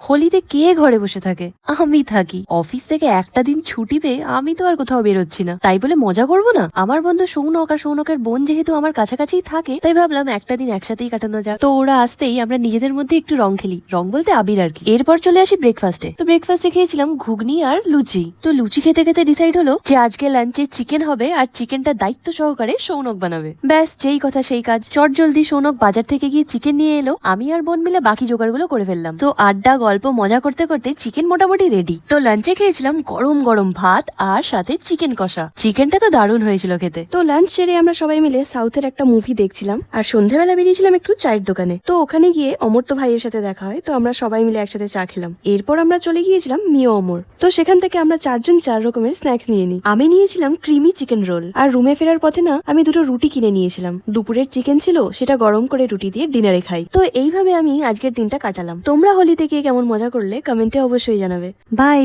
হোলিতে কে ঘরে বসে থাকে? আমি থাকি। অফিস থেকে একটা দিন ছুটি পেয়ে আমি তো আর কোথাও বেরোচ্ছি না, তাই বলে মজা করবো না? আমার বন্ধু সৌনক আর সৌনকের বোন যেহেতু আমার কাছাকাছিই থাকে, তাই ভাবলাম একটা দিন একসাথেই কাটানো যাক। তো ওরা আসতেই আমরা নিজেদের মধ্যে একটু রং খেলি, রং বলতে আবির আর কি। এরপর চলে আসি ব্রেকফাস্টে। তো ব্রেকফাস্টে খেয়েছিলাম ঘুগনি আর লুচি। তো লুচি খেতে খেতে ডিসাইড হলো যে আজকে লাঞ্চে চিকেন হবে, আর চিকেনটা দায়িত্ব সহকারে সৌনক বানাবে। ব্যাস যেই কথা সেই কাজ। চট জলদি সৌনক বাজার থেকে গিয়ে চিকেন নিয়ে এলো, আমি আর বোন মিলে বাকি জোগাড়গুলো করে ফেললাম। তো আড্ডা গল্প মজা করতে করতে চিকেন মোটামুটি রেডি। তো লাঞ্চে খেয়েছিলাম গরম গরম ভাত আর সাথে চিকেন কষা। চিকেনটা তো দারুণ হয়েছিল খেতে। তো লাঞ্চ সেরে আমরা সবাই মিলে সাউথের একটা মুভি দেখছিলাম, আর সন্ধ্যাবেলা বেরিয়েছিলাম একটু চায়ের দোকানে। তো ওখানে গিয়ে অমর্ত্য ভাইয়ের সাথে দেখা হয়, তো আমরা সবাই মিলে একসাথে চা খেলাম। এরপর আমরা চলে গিয়েছিলাম মিও অমর। তো সেখান থেকে আমরা চারজন 4 রকমের স্ন্যাক্স নিয়ে নিই। আমি নিয়েছিলাম ক্রিমি চিকেন রোল, আর রুমে ফেরার পথে না আমি 2টো রুটি কিনে নিয়েছিলাম। দুপুরের চিকেন ছিল, সেটা গরম করে রুটি দিয়ে ডিনারে খাই। তো এইভাবে আমি আজকের দিনটা কাটালাম। তোমরা হোলিতে গিয়ে কেমন মজা করলে কমেন্টে অবশ্যই জানাবে। বাই।